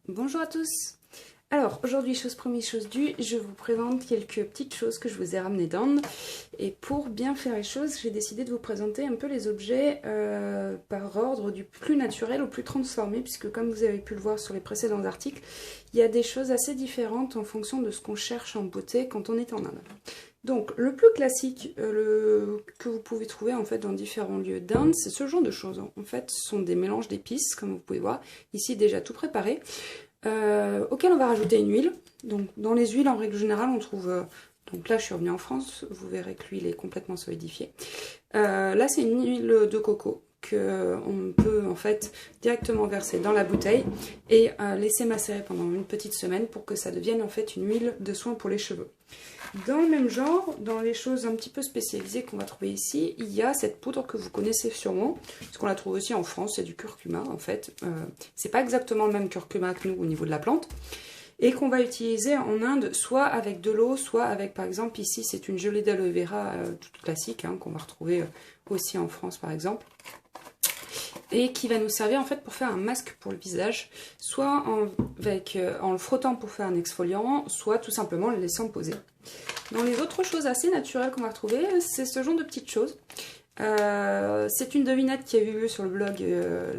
Bonjour à tous. Alors aujourd'hui, chose promise, chose due, je vous présente quelques petites choses que je vous ai ramenées d'Inde. Et pour bien faire les choses, j'ai décidé de vous présenter un peu les objets par ordre du plus naturel au plus transformé, puisque comme vous avez pu le voir sur les précédents articles, il y a des choses assez différentes en fonction de ce qu'on cherche en beauté quand on est en Inde. Donc le plus classique que vous pouvez trouver en fait dans différents lieux d'Inde, c'est ce genre de choses. En fait, ce sont des mélanges d'épices, comme vous pouvez voir, ici déjà tout préparé, auquel on va rajouter une huile. Donc dans les huiles, en règle générale, on trouve... donc là, je suis revenue en France, vous verrez que l'huile est complètement solidifiée. Là, c'est une huile de coco qu'on peut en fait directement verser dans la bouteille et laisser macérer pendant une petite semaine pour que ça devienne en fait une huile de soin pour les cheveux. Dans le même genre, dans les choses un petit peu spécialisées qu'on va trouver ici, il y a cette poudre que vous connaissez sûrement, parce qu'on la trouve aussi en France, c'est du curcuma en fait. C'est pas exactement le même curcuma que nous au niveau de la plante, et qu'on va utiliser en Inde soit avec de l'eau, soit avec par exemple ici c'est une gelée d'aloe vera toute classique, qu'on va retrouver aussi en France par exemple. Et qui va nous servir en fait pour faire un masque pour le visage, soit en le frottant pour faire un exfoliant, soit tout simplement le laissant poser. Dans les autres choses assez naturelles qu'on va retrouver, c'est ce genre de petites choses. C'est une devinette qui a eu lieu sur le blog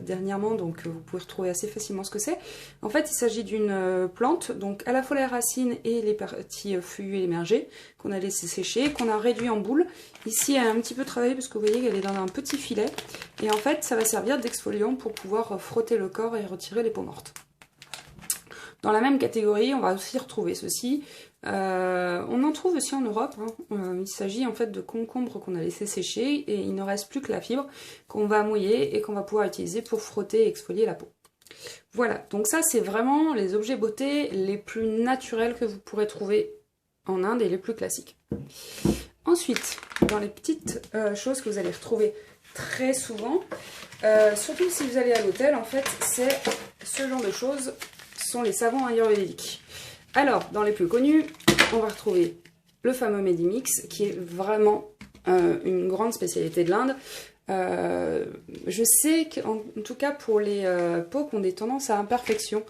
dernièrement, donc vous pouvez retrouver assez facilement ce que c'est. En fait, il s'agit d'une plante, donc à la fois les racines et les parties feuillues et émergées, qu'on a laissé sécher, qu'on a réduit en boule. Ici, elle a un petit peu travaillé parce que vous voyez qu'elle est dans un petit filet. Et en fait, ça va servir d'exfoliant pour pouvoir frotter le corps et retirer les peaux mortes. Dans la même catégorie, on va aussi retrouver ceci. On en trouve aussi en Europe. Il s'agit en fait de concombres qu'on a laissé sécher et il ne reste plus que la fibre qu'on va mouiller et qu'on va pouvoir utiliser pour frotter et exfolier la peau. Voilà, donc ça c'est vraiment les objets beauté les plus naturels que vous pourrez trouver en Inde et les plus classiques. Ensuite, dans les petites choses que vous allez retrouver très souvent, surtout si vous allez à l'hôtel, en fait, c'est ce genre de choses, sont les savons ayurvédiques. Alors, dans les plus connus, on va retrouver le fameux Medimix, qui est vraiment une grande spécialité de l'Inde. Je sais qu'en tout cas pour les peaux qui ont des tendances à imperfection,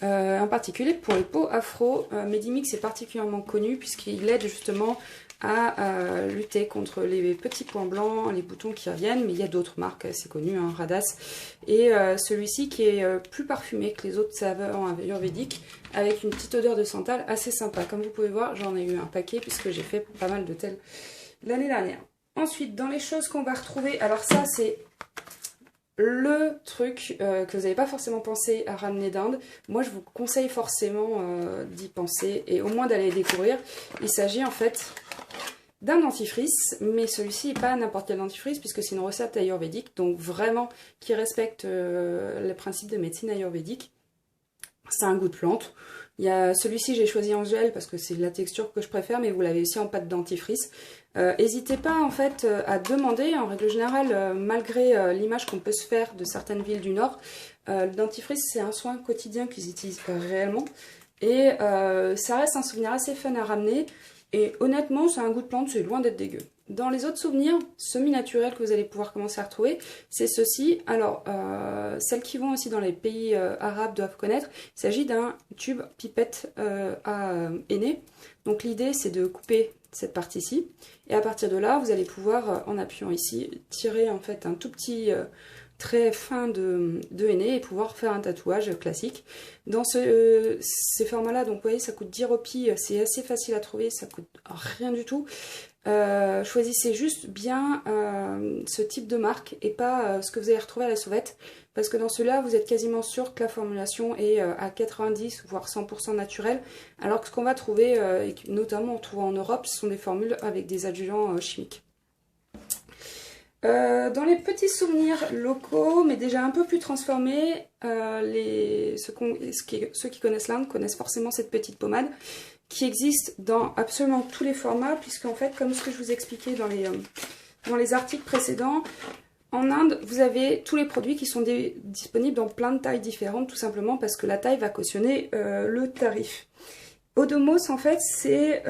en particulier pour les peaux afro, Medimix est particulièrement connu puisqu'il aide justement à lutter contre les petits points blancs, les boutons qui reviennent, mais il y a d'autres marques assez connues, Radas, et celui-ci qui est plus parfumé que les autres savons ayurvédiques, avec une petite odeur de santal assez sympa. Comme vous pouvez voir, j'en ai eu un paquet puisque j'ai fait pas mal de tels l'année dernière. Ensuite, dans les choses qu'on va retrouver, alors ça c'est le truc que vous n'avez pas forcément pensé à ramener d'Inde. Moi je vous conseille forcément d'y penser et au moins d'aller découvrir. Il s'agit en fait d'un dentifrice, mais celui-ci n'est pas n'importe quel dentifrice puisque c'est une recette ayurvédique, donc vraiment qui respecte les principes de médecine ayurvédique. C'est un goût de plante. Il y a celui-ci, j'ai choisi en gel parce que c'est la texture que je préfère, mais vous l'avez aussi en pâte dentifrice. N'hésitez pas en fait à demander, en règle générale, malgré l'image qu'on peut se faire de certaines villes du Nord, le dentifrice c'est un soin quotidien qu'ils utilisent réellement et ça reste un souvenir assez fun à ramener et honnêtement c'est un goût de plante, c'est loin d'être dégueu. Dans les autres souvenirs semi-naturels que vous allez pouvoir commencer à retrouver, c'est ceci. Alors, celles qui vont aussi dans les pays arabes doivent connaître. Il s'agit d'un tube pipette à henné. Donc l'idée, c'est de couper cette partie-ci. Et à partir de là, vous allez pouvoir, en appuyant ici, tirer en fait un tout petit trait fin de henné et pouvoir faire un tatouage classique. Dans ces formats-là, donc vous voyez, ça coûte 10 roupies. C'est assez facile à trouver, ça coûte rien du tout. Choisissez juste bien ce type de marque et pas ce que vous allez retrouver à la sauvette parce que dans ceux-là vous êtes quasiment sûr que la formulation est à 90 voire 100% naturelle alors que ce qu'on va trouver et que notamment on trouve en Europe ce sont des formules avec des adjuvants chimiques. Dans les petits souvenirs locaux mais déjà un peu plus transformés, ceux qui connaissent l'Inde connaissent forcément cette petite pommade qui existe dans absolument tous les formats, puisqu'en fait, comme ce que je vous expliquais dans les articles précédents, en Inde, vous avez tous les produits qui sont disponibles dans plein de tailles différentes, tout simplement parce que la taille va cautionner le tarif. Odomos, en fait, c'est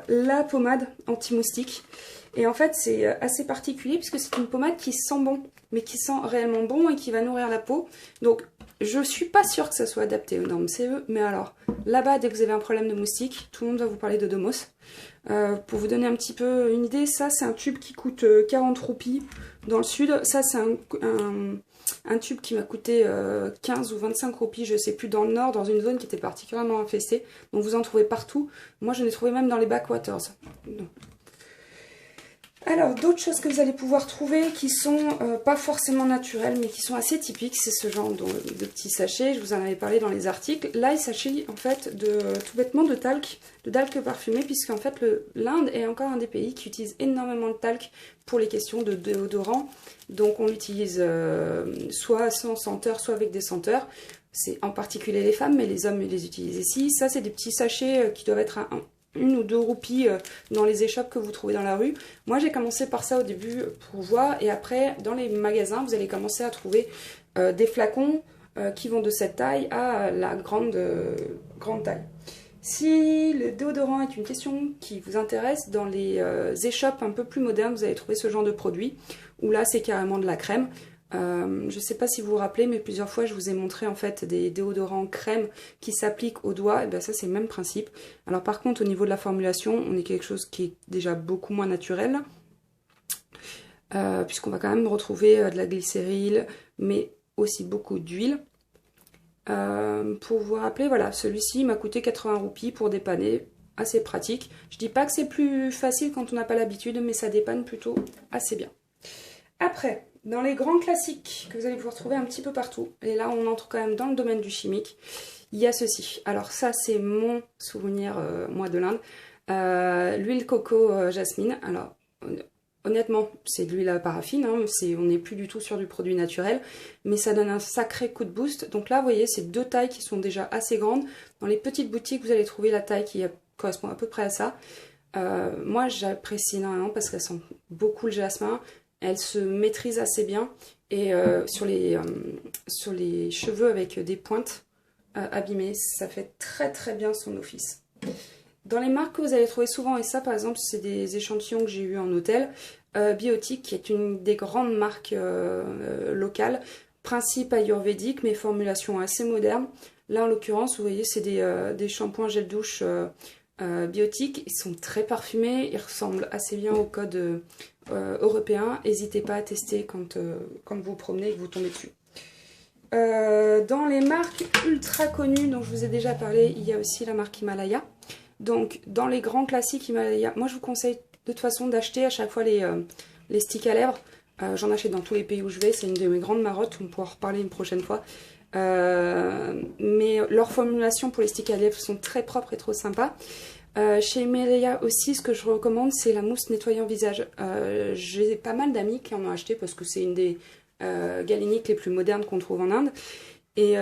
la pommade anti-moustique. Et en fait, c'est assez particulier, puisque c'est une pommade qui sent bon, mais qui sent réellement bon et qui va nourrir la peau. Donc, Je suis pas sûre que ça soit adapté aux normes CE, mais alors, là-bas, dès que vous avez un problème de moustique, tout le monde va vous parler de Domos. Pour vous donner un petit peu une idée, ça c'est un tube qui coûte 40 roupies dans le sud. Ça c'est un tube qui m'a coûté 15 ou 25 roupies, je sais plus, dans le nord, dans une zone qui était particulièrement infestée. Donc vous en trouvez partout. Moi je l'ai trouvé même dans les backwaters. Donc. Alors, d'autres choses que vous allez pouvoir trouver qui sont pas forcément naturelles, mais qui sont assez typiques, c'est ce genre de petits sachets. Je vous en avais parlé dans les articles. Là, il s'agit en fait tout bêtement de talc parfumé, puisqu'en fait l'Inde est encore un des pays qui utilise énormément de talc pour les questions de déodorant. Donc on l'utilise soit sans senteur, soit avec des senteurs. C'est en particulier les femmes, mais les hommes ils les utilisent ici. Ça, c'est des petits sachets qui doivent être une ou deux roupies dans les échoppes que vous trouvez dans la rue. Moi j'ai commencé par ça au début pour voir, et après dans les magasins vous allez commencer à trouver des flacons qui vont de cette taille à la grande taille. Si le déodorant est une question qui vous intéresse, dans les échoppes un peu plus modernes vous allez trouver ce genre de produit, où là c'est carrément de la crème. Je ne sais pas si vous vous rappelez, mais plusieurs fois je vous ai montré en fait des déodorants crème qui s'appliquent aux doigts, et bien ça c'est le même principe. Alors par contre au niveau de la formulation, on est quelque chose qui est déjà beaucoup moins naturel, puisqu'on va quand même retrouver de la glycéryle, mais aussi beaucoup d'huile. Pour vous rappeler, voilà, celui-ci m'a coûté 80 roupies pour dépanner, assez pratique. Je dis pas que c'est plus facile quand on n'a pas l'habitude, mais ça dépanne plutôt assez bien. Après, dans les grands classiques que vous allez pouvoir trouver un petit peu partout, et là on entre quand même dans le domaine du chimique, il y a ceci. Alors ça c'est mon souvenir, moi, de l'Inde. L'huile coco jasmine. Alors honnêtement c'est de l'huile à paraffine, hein, on n'est plus du tout sur du produit naturel, mais ça donne un sacré coup de boost. Donc là vous voyez, c'est deux tailles qui sont déjà assez grandes. Dans les petites boutiques vous allez trouver la taille qui correspond à peu près à ça. Moi j'apprécie énormément parce qu'elle sent beaucoup le jasmin. Elle se maîtrise assez bien, et sur les cheveux avec des pointes abîmées, ça fait très très bien son office. Dans les marques que vous allez trouver souvent, et ça par exemple c'est des échantillons que j'ai eu en hôtel, Biotique qui est une des grandes marques locales, principe ayurvédique mais formulation assez moderne. Là en l'occurrence vous voyez c'est des shampoings gel douche Biotique, ils sont très parfumés, ils ressemblent assez bien au code européen. N'hésitez pas à tester quand vous vous promenez et que vous tombez dessus. Dans les marques ultra connues dont je vous ai déjà parlé, il y a aussi la marque Himalaya. Donc dans les grands classiques Himalaya, moi je vous conseille de toute façon d'acheter à chaque fois les sticks à lèvres. J'en achète dans tous les pays où je vais, c'est une de mes grandes marottes, on pourra en reparler une prochaine fois. Mais leurs formulations pour les sticks à lèvres sont très propres et trop sympas. Chez Himalaya aussi, ce que je recommande, c'est la mousse nettoyant visage. J'ai pas mal d'amis qui en ont acheté parce que c'est une des galéniques les plus modernes qu'on trouve en Inde, et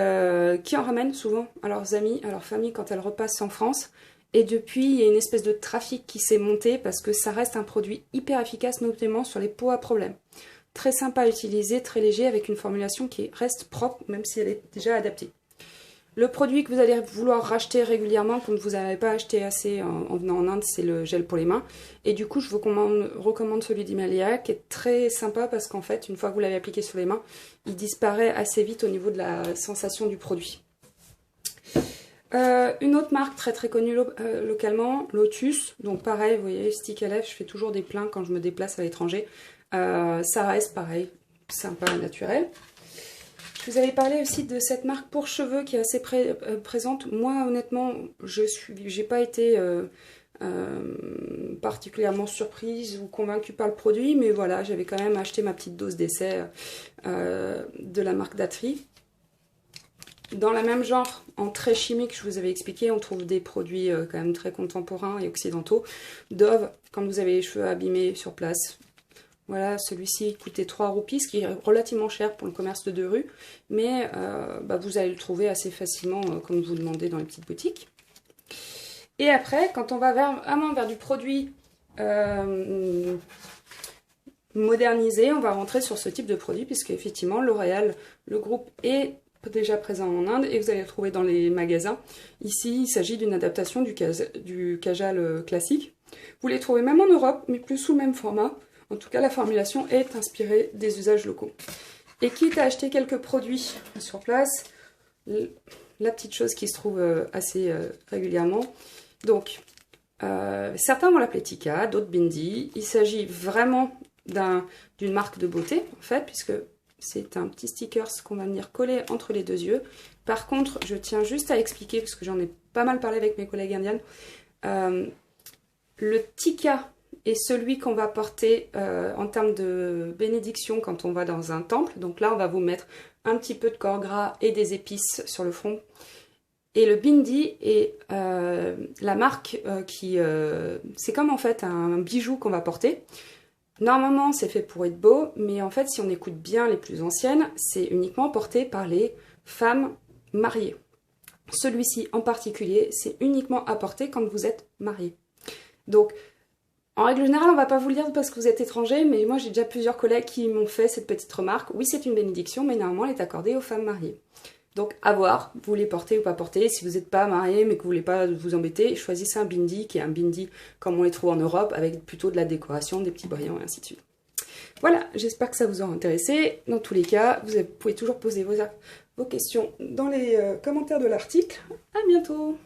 qui en ramènent souvent à leurs amis, à leur famille quand elles repassent en France. Et depuis, il y a une espèce de trafic qui s'est monté parce que ça reste un produit hyper efficace, notamment sur les peaux à problème. Très sympa à utiliser, très léger, avec une formulation qui reste propre, même si elle est déjà adaptée. Le produit que vous allez vouloir racheter régulièrement quand vous n'avez pas acheté assez en venant en Inde, c'est le gel pour les mains. Et du coup, je vous recommande celui d'Himalaya, qui est très sympa parce qu'en fait, une fois que vous l'avez appliqué sur les mains, il disparaît assez vite au niveau de la sensation du produit. Une autre marque très très connue localement, Lotus. Donc pareil, vous voyez, stick à lèvres, je fais toujours des pleins quand je me déplace à l'étranger. Ça reste pareil, sympa et naturel. Je vous avais parlé aussi de cette marque pour cheveux qui est assez présente. Moi honnêtement, j'ai pas été particulièrement surprise ou convaincue par le produit, mais voilà, j'avais quand même acheté ma petite dose d'essai de la marque Datri. Dans le même genre, en très chimique, je vous avais expliqué, on trouve des produits quand même très contemporains et occidentaux. Dove, quand vous avez les cheveux abîmés sur place. Voilà, celui-ci coûtait 3 roupies, ce qui est relativement cher pour le commerce de 2 rues. Mais vous allez le trouver assez facilement, comme vous demandez, dans les petites boutiques. Et après, quand on va vraiment vers du produit modernisé, on va rentrer sur ce type de produit, puisque effectivement, L'Oréal, le groupe est déjà présent en Inde et vous allez le trouver dans les magasins. Ici, il s'agit d'une adaptation du Kajal classique. Vous les trouvez même en Europe, mais plus sous le même format. En tout cas, la formulation est inspirée des usages locaux. Et quitte à acheter quelques produits sur place, la petite chose qui se trouve assez régulièrement. Donc, certains vont l'appeler Tika, d'autres Bindi. Il s'agit vraiment d'une marque de beauté, en fait, puisque c'est un petit sticker qu'on va venir coller entre les deux yeux. Par contre, je tiens juste à expliquer, parce que j'en ai pas mal parlé avec mes collègues indiennes, le Tika est celui qu'on va porter en termes de bénédiction quand on va dans un temple. Donc là, on va vous mettre un petit peu de corps gras et des épices sur le front. Et le Bindi est la marque c'est comme en fait un bijou qu'on va porter. Normalement, c'est fait pour être beau, mais en fait, si on écoute bien les plus anciennes, c'est uniquement porté par les femmes mariées. Celui-ci en particulier, c'est uniquement à porter quand vous êtes marié. Donc, en règle générale, on va pas vous le dire parce que vous êtes étranger, mais moi j'ai déjà plusieurs collègues qui m'ont fait cette petite remarque. Oui, c'est une bénédiction, mais normalement elle est accordée aux femmes mariées. Donc à voir, vous les portez ou pas portez. Si vous n'êtes pas marié mais que vous voulez pas vous embêter, choisissez un bindi qui est un bindi comme on les trouve en Europe, avec plutôt de la décoration, des petits brillants et ainsi de suite. Voilà, j'espère que ça vous aura intéressé. Dans tous les cas, vous pouvez toujours poser vos questions dans les commentaires de l'article. À bientôt!